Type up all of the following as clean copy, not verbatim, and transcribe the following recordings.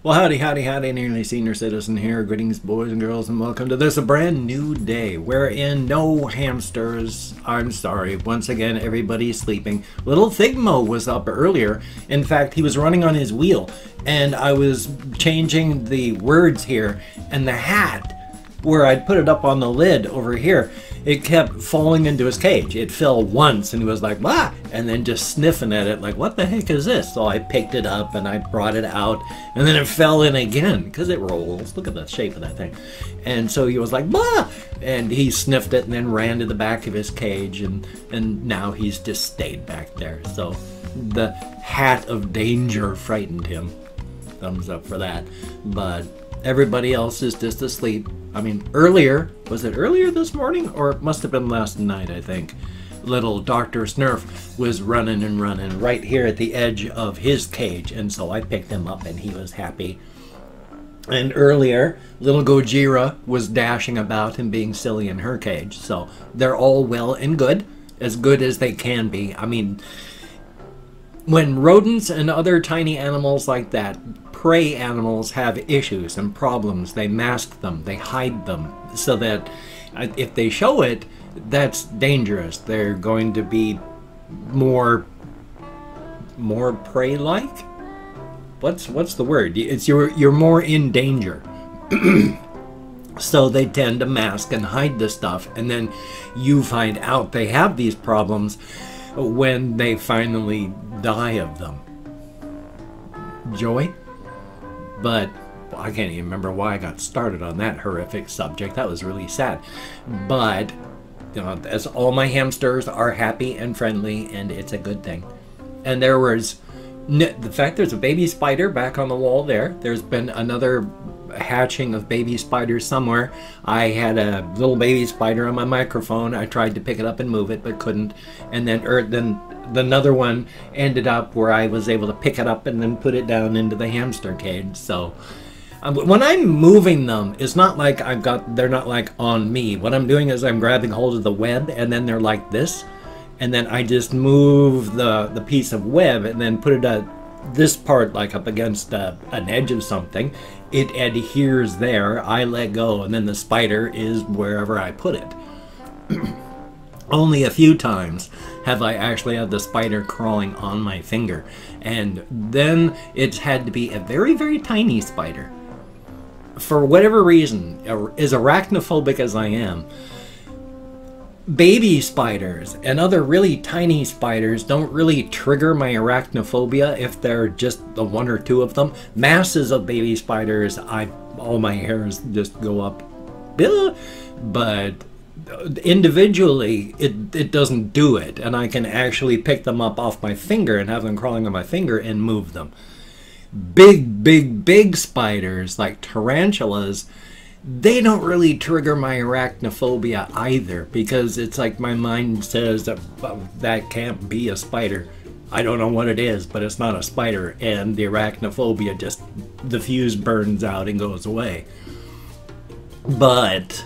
Well, howdy, howdy, howdy, nearly senior citizen here. Greetings, boys and girls, and welcome to this a brand new day wherein no hamsters. I'm sorry, once again, everybody's sleeping. Little Thigmo was up earlier. In fact, he was running on his wheel, and I was changing the words here, and the hat, where I'd put it up on the lid over here, it kept falling into his cage. It fell once, and he was like, "Ah!" and then just sniffing at it like, "What the heck is this?" So I picked it up, and I brought it out, and then it fell in again, because it rolls. Look at the shape of that thing. And so he was like, "Bah!" and he sniffed it, and then ran to the back of his cage, and now he's just stayed back there. So the hat of danger frightened him. Thumbs up for that. But everybody else is just asleep. I mean, earlier, was it earlier this morning? Or it must have been last night, I think. Little Dr. Snurf was running and running right here at the edge of his cage. And so I picked him up and he was happy. And earlier, little Gojira was dashing about and being silly in her cage. So they're all well and good as they can be. I mean, when rodents and other tiny animals like that, prey animals, have issues and problems, they mask them, they hide them, so that if they show it, that's dangerous. They're going to be more prey-like? What's the word? It's you're more in danger. So they tend to mask and hide the stuff, and then you find out they have these problems when they finally die of them. Joy? But I can't even remember why I got started on that horrific subject. That was really sad. But you know, as all my hamsters are happy and friendly, and it's a good thing. And there was the fact there's a baby spider back on the wall there. There's been another hatching of baby spiders somewhere. I had a little baby spider on my microphone. I tried to pick it up and move it, but couldn't. And then another one ended up where I was able to pick it up and then put it down into the hamster cage. So when I'm moving them, it's not like they're not like on me. What I'm doing is I'm grabbing hold of the web, and then they're like this, and then I just move the piece of web and then put it at this part like up against an edge of something. It adheres there, I let go, and then the spider is wherever I put it. Only a few times have I actually had the spider crawling on my finger, and then it's had to be a very, very tiny spider. For whatever reason, as arachnophobic as I am, baby spiders and other really tiny spiders don't really trigger my arachnophobia if they're just the one or two of them. Masses of baby spiders, all my hairs just go up. But individually, it doesn't do it, and I can actually pick them up off my finger and have them crawling on my finger and move them. Big spiders like tarantulas, they don't really trigger my arachnophobia either, because it's like my mind says that can't be a spider. I don't know what it is, but it's not a spider, and the arachnophobia just, the fuse burns out and goes away. But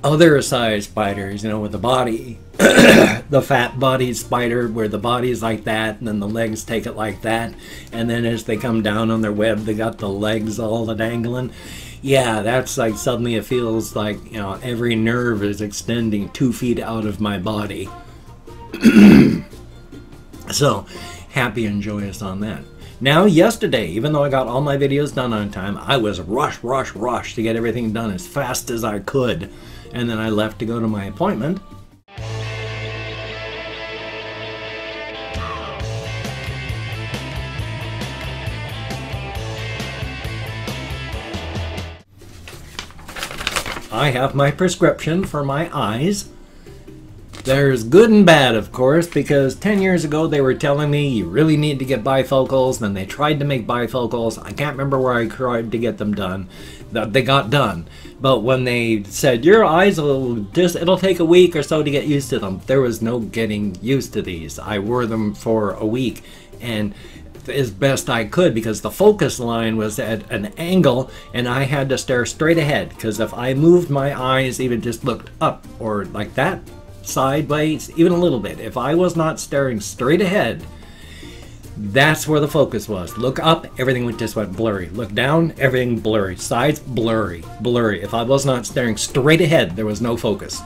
other size spiders, you know, with the body, the fat bodied spider where the body's like that and then the legs take it like that, and then as they come down on their web they got the legs all dangling. Yeah, that's like suddenly it feels like, you know, every nerve is extending 2 feet out of my body. So happy and joyous on that. Now yesterday, even though I got all my videos done on time, I was rush to get everything done as fast as I could, and then I left to go to my appointment. I have my prescription for my eyes. There's good and bad, of course, because 10 years ago they were telling me you really need to get bifocals, then they tried to make bifocals. I can't remember where I tried to get them done. They got done. But when they said, your eyes it'll take a week or so to get used to them, there was no getting used to these. I wore them for a week, and as best I could, because the focus line was at an angle and I had to stare straight ahead, because if I moved my eyes, even just looked up or like that, sideways, even a little bit, if I was not staring straight ahead, That's where the focus was. Look up, everything just went blurry. Look down, everything blurry. Sides, blurry, blurry. If I was not staring straight ahead, there was no focus.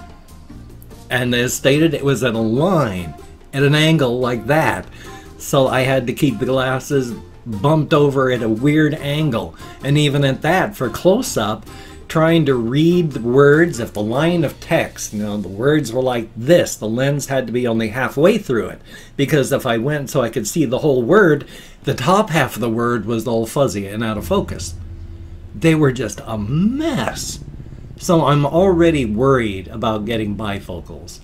And as stated, it was at a line, at an angle like that. So I had to keep the glasses bumped over at a weird angle. And even at that, for close-up, trying to read the words, if the line of text, the words were like this, the lens had to be only halfway through it. Because if I went so I could see the whole word, the top half of the word was all fuzzy and out of focus. They were just a mess. So I'm already worried about getting bifocals,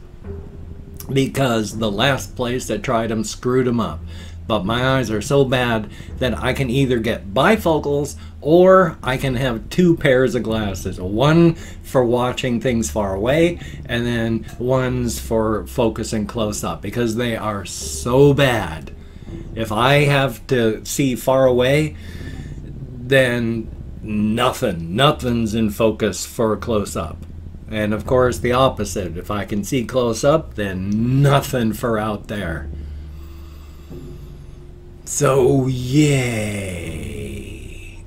because the last place that tried them screwed them up. But my eyes are so bad that I can either get bifocals or I can have 2 pairs of glasses. One for watching things far away, and then one's for focusing close up, because they are so bad. If I have to see far away, then nothing's in focus for close up. And of course the opposite. If I can see close up, then nothing for out there. So yay.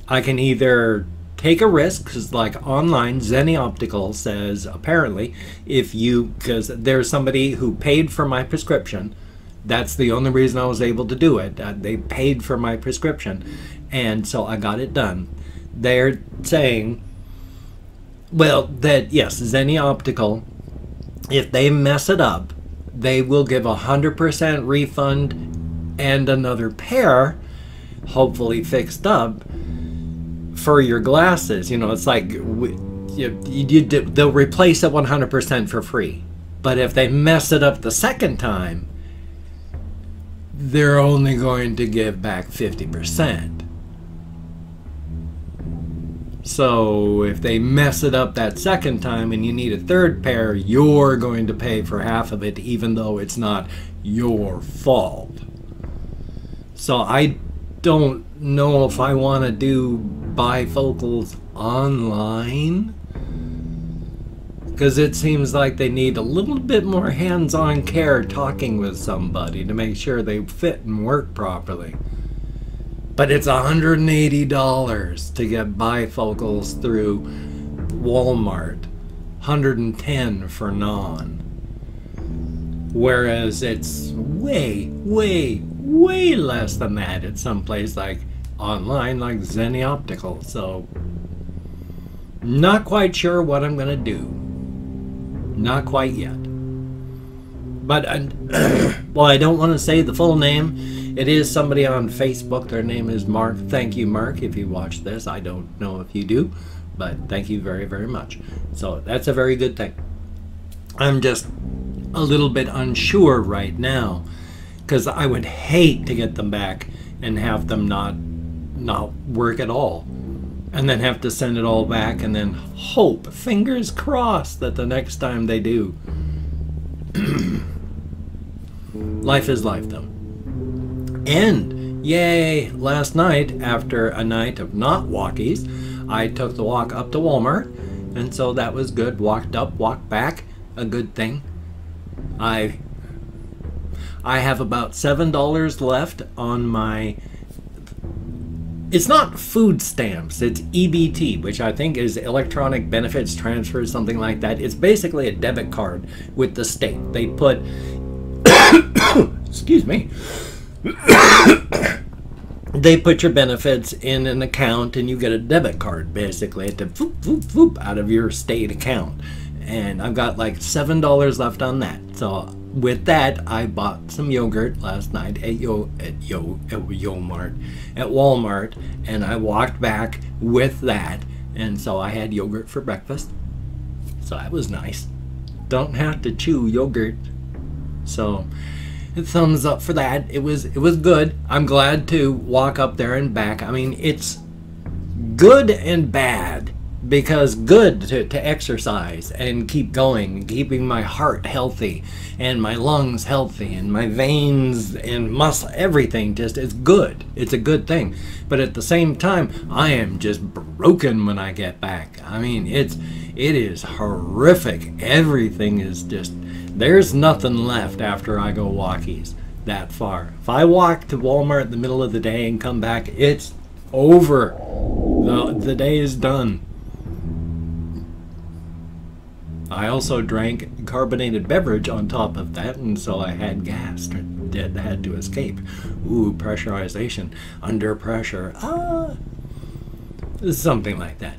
I can either take a risk, because like online, Zenny Optical says apparently because there's somebody who paid for my prescription. That's the only reason I was able to do it. They paid for my prescription, and so I got it done. They're saying, well, that yes, Zenny Optical, if they mess it up, they will give 100% refund and another pair, hopefully fixed up, for your glasses. It's like they'll replace it 100% for free. But if they mess it up the second time, they're only going to give back 50%. So if they mess it up that second time and you need a third pair, you're going to pay for half of it, even though it's not your fault. So I don't know if I want to do bifocals online, because it seems like they need a little bit more hands-on care talking with somebody to make sure they fit and work properly. But it's $180 to get bifocals through Walmart, $110 for non. Whereas it's way less than that at some place like online, like Zenny Optical. So not quite sure what I'm gonna do. Not quite yet. But well, I don't want to say the full name. It is somebody on Facebook. Their name is Mark. Thank you, Mark, if you watch this. I don't know if you do, but thank you very, very much. So that's a very good thing. I'm just a little bit unsure right now, because I would hate to get them back and have them not work at all, and then have to send it all back and then hope, fingers crossed, that the next time they do. Life is life, though. And yay, last night, after a night of not walkies, I took the walk up to Walmart, and so that was good. Walked up, walked back, a good thing. I have about $7 left on my, it's not food stamps, it's EBT, which I think is electronic benefits transfer, something like that. It's basically a debit card with the state. They put excuse me, they put your benefits in an account and you get a debit card basically to whoop, whoop, whoop, out of your state account. And I've got like $7 left on that. So with that, I bought some yogurt last night at Walmart, and I walked back with that, and so I had yogurt for breakfast. So that was nice. Don't have to chew yogurt. So thumbs up for that. It was good. I'm glad to walk up there and back. I mean, it's good and bad. Because good to exercise and keep going, keeping my heart healthy and my lungs healthy and my veins and muscle, everything just is good. It's a good thing. But at the same time, I am just broken when I get back. I mean, it is horrific. Everything is just, there's nothing left after I go walkies. that far. If I walk to Walmart in the middle of the day and come back, it's over. The day is done. I also drank carbonated beverage on top of that, and so I had gas that had to escape. Ooh, pressurization. Under pressure. Something like that.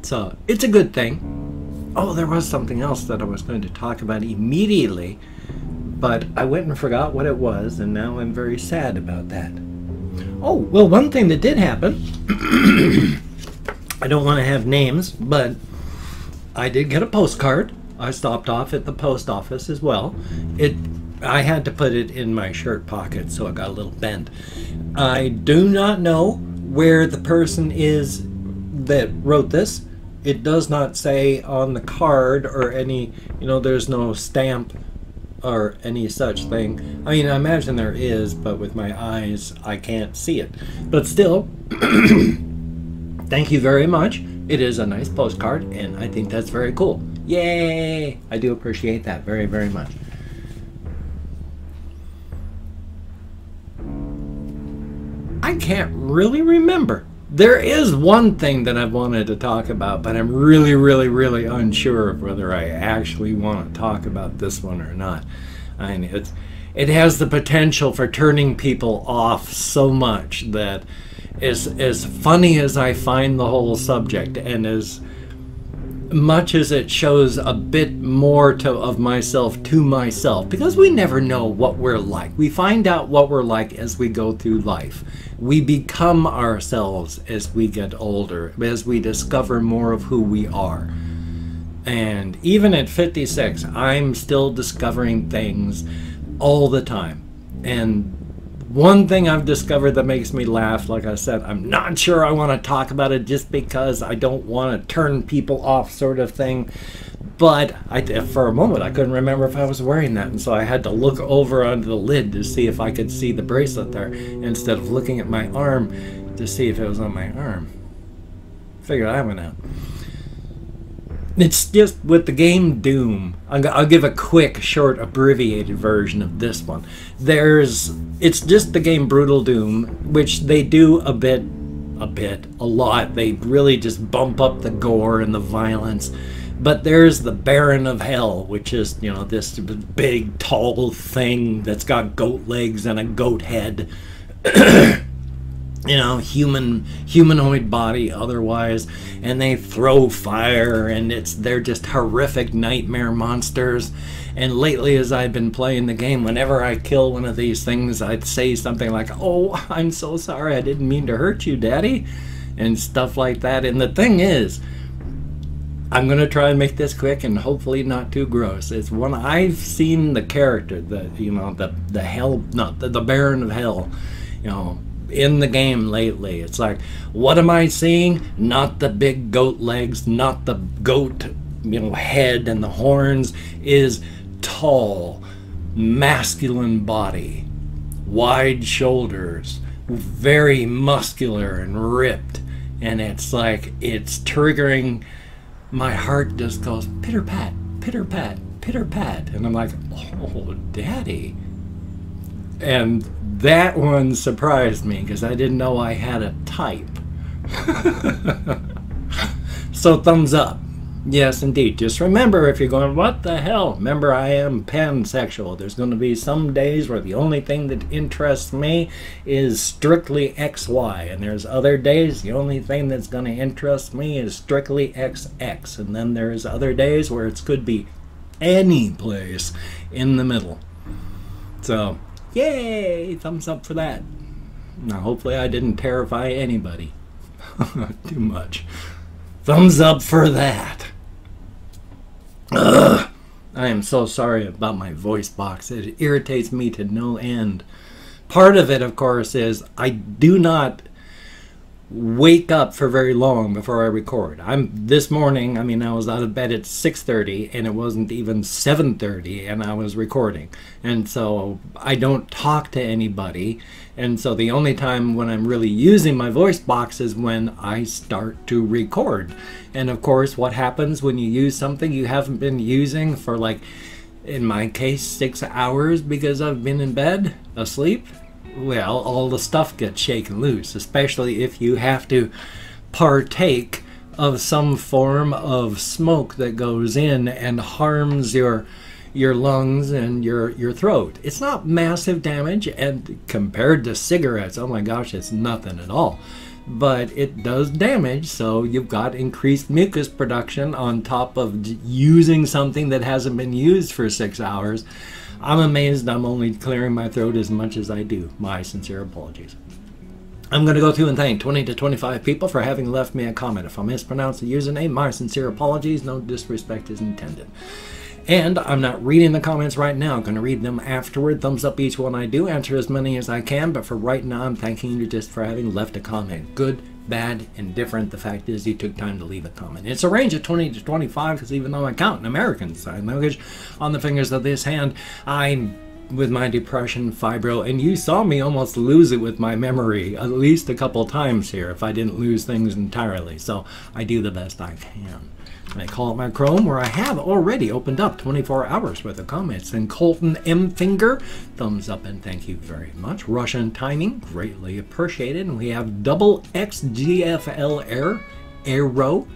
So, it's a good thing. Oh, there was something else that I was going to talk about immediately, but I went and forgot what it was, and now I'm very sad about that. Oh, well, one thing that did happen, I don't want to have names, but I did get a postcard. I stopped off at the post office as well. I had to put it in my shirt pocket, so it got a little bent. I do not know where the person is that wrote this. It does not say on the card or any, there's no stamp or any such thing. I mean, I imagine there is, but with my eyes, I can't see it. But still, thank you very much. It is a nice postcard, and I think that's very cool. Yay! I do appreciate that very, very much. I can't really remember. There is one thing that I've wanted to talk about, but I'm really, really, really unsure of whether I actually want to talk about this one or not. I mean, it has the potential for turning people off so much that as funny as I find the whole subject, and as much as it shows a bit more of myself to myself, because we never know what we're like. We find out what we're like as we go through life. We become ourselves as we get older, as we discover more of who we are. And even at 56, I'm still discovering things all the time. And one thing I've discovered that makes me laugh, like I said, I'm not sure I want to talk about it just because I don't want to turn people off sort of thing. But for a moment, I couldn't remember if I was wearing that. And so I had to look over under the lid to see if I could see the bracelet there, instead of looking at my arm to see if it was on my arm. Figured that one out. It's just with the game Doom. I'll give a quick, short, abbreviated version of this one. It's just the game Brutal Doom, which they do a lot. They really just bump up the gore and the violence. But there's the Baron of Hell, which is, this big, tall thing that's got goat legs and a goat head. Humanoid body otherwise, and they throw fire, and they're just horrific nightmare monsters. And lately, as I've been playing the game, whenever I kill one of these things, I'd say something like, "Oh, I'm so sorry, I didn't mean to hurt you, Daddy," and stuff like that. And the thing is, I'm gonna try and make this quick and hopefully not too gross. It's when I've seen the character, the Baron of Hell, in the game lately. It's like, what am I seeing? Not the big goat legs, not the goat, head and the horns. Is tall, masculine body, wide shoulders, very muscular and ripped, and it's like, it's triggering. My heart just goes pitter pat, pitter pat, pitter pat, and I'm like, oh, Daddy. And that one surprised me because I didn't know I had a type. So thumbs up. Yes, indeed. Just remember, if you're going, what the hell? Remember, I am pansexual. There's going to be some days where the only thing that interests me is strictly XY. And there's other days, the only thing that's going to interest me is strictly XX. And then there's other days where it could be any place in the middle. So, yay! Thumbs up for that. Now, hopefully I didn't terrify anybody too much. Thumbs up for that. Ugh. I am so sorry about my voice box. It irritates me to no end. Part of it, of course, is I do not wake up for very long before I record. This morning, I was out of bed at 6:30 and it wasn't even 7:30 and I was recording. And so I don't talk to anybody. And so the only time when I'm really using my voice box is when I start to record. And of course, what happens when you use something you haven't been using for like In my case, 6 hours because I've been in bed, asleep. Well, all the stuff gets shaken loose, especially if you have to partake of some form of smoke that goes in and harms your lungs and your throat. It's not massive damage, and compared to cigarettes, oh my gosh, it's nothing at all. But it does damage, so you've got increased mucus production on top of using something that hasn't been used for 6 hours. I'm amazed I'm only clearing my throat as much as I do. My sincere apologies. I'm going to go through and thank 20 to 25 people for having left me a comment. If I mispronounce the username, my sincere apologies. No disrespect is intended. And I'm not reading the comments right now. I'm going to read them afterward. Thumbs up each one I do. Answer as many as I can. But for right now, I'm thanking you just for having left a comment. Good, bad, indifferent. The fact is you took time to leave a comment. It's a range of 20 to 25 because even though I count in American Sign Language on the fingers of this hand, I'm with my depression, fibro, and you saw me almost lose it with my memory at least a couple times here if I didn't lose things entirely. So I do the best I can. I call it my Chrome, where I have already opened up 24 hours worth of comments. And Colton M. Finger, thumbs up and thank you very much. Russian Timing, greatly appreciated. And we have double XGFL Arrow,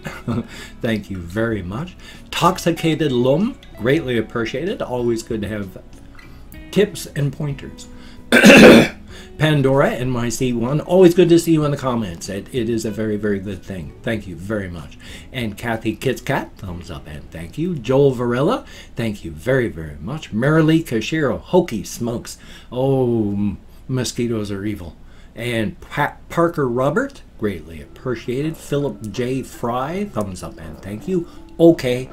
thank you very much. Toxicated Lum, greatly appreciated. Always good to have tips and pointers. Pandora, NYC1, always good to see you in the comments. It is a very, very good thing. Thank you very much. And Kathy Kitscat, thumbs up and thank you. Joel Varela, thank you very, very much. Marilee Kashiro, Hokey Smokes. Oh, mosquitoes are evil. And Parker Robert, greatly appreciated. Philip J. Fry, thumbs up and thank you. Okay.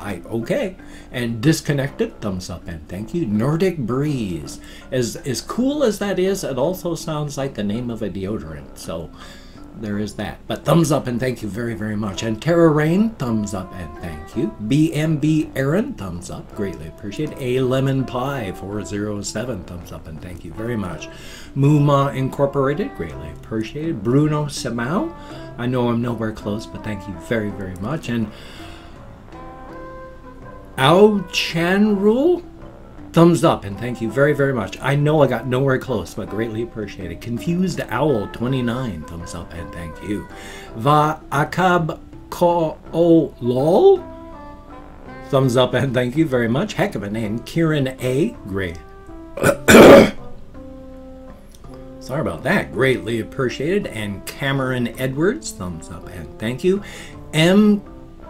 Okay. And Disconnected, thumbs up and thank you. Nordic Breeze, as cool as that is, it also sounds like the name of a deodorant, so there is that. But thumbs up and thank you very, very much. And Tara Rain, thumbs up and thank you. BMB Aaron, thumbs up, greatly appreciate. A Lemon Pie 407, thumbs up and thank you very much. Muma Incorporated, greatly appreciated. Bruno Samau, I know I'm nowhere close, but thank you very, very much. And Ao Chan Rule, thumbs up and thank you very, very much. I know I got nowhere close, but greatly appreciated. Confused Owl 29, thumbs up and thank you. Va Akab Ko O Lol, thumbs up and thank you very much. Heck of a name. Kieran A, great. Sorry about that. Greatly appreciated. And Cameron Edwards, thumbs up and thank you.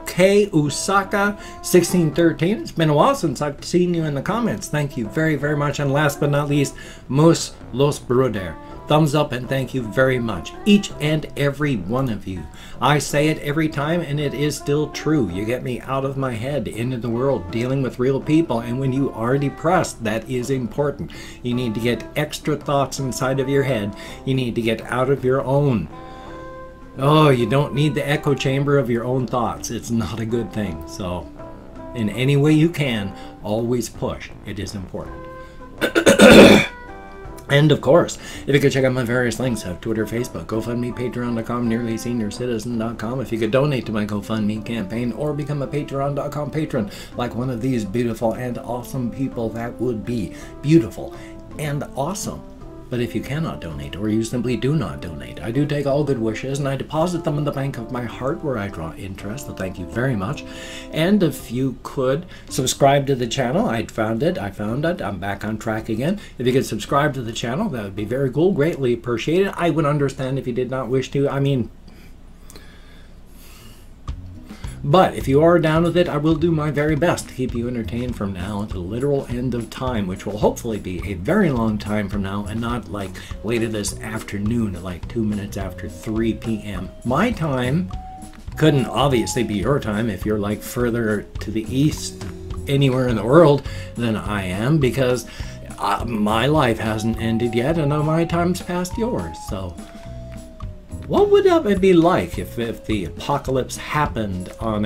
K. Usaka 1613. It's been a while since I've seen you in the comments. Thank you very, very much. And last but not least, Mus Los Bruder. Thumbs up and thank you very much. Each and every one of you. I say it every time and it is still true. You get me out of my head, into the world, dealing with real people. And when you are depressed, that is important. You need to get extra thoughts inside of your head. You need to get out of your own. Oh, you don't need the echo chamber of your own thoughts. It's not a good thing. So, in any way you can, always push. It is important. And of course, if you could check out my various links, I have Twitter, Facebook, GoFundMe, Patreon.com, NearlySeniorCitizen.com. If you could donate to my GoFundMe campaign or become a Patreon.com patron, like one of these beautiful and awesome people, that would be beautiful and awesome. But if you cannot donate, or you simply do not donate, I do take all good wishes and I deposit them in the bank of my heart where I draw interest, so thank you very much. And if you could subscribe to the channel, I found it, I'm back on track again. If you could subscribe to the channel, that would be very cool, greatly appreciated. I would understand if you did not wish to, but if you are down with it, I will do my very best to keep you entertained from now until the literal end of time, which will hopefully be a very long time from now and not like later this afternoon at like 2 minutes after 3 p.m. My time couldn't obviously be your time if you're like further to the east anywhere in the world than I am, because my life hasn't ended yet and my time's past yours. So what would it be like if the apocalypse happened on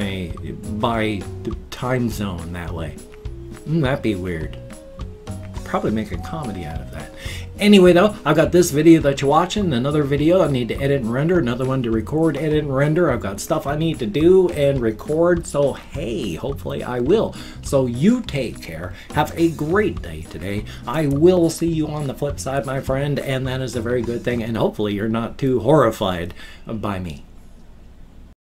by time zone that way? That'd be weird. probably make a comedy out of that. Anyway though, I've got this video that you're watching, another video I need to edit and render, another one to record, edit and render. I've got stuff I need to do and record, so hey, hopefully I will. So you take care, have a great day today. I will see you on the flip side, my friend, and that is a very good thing, and hopefully you're not too horrified by me.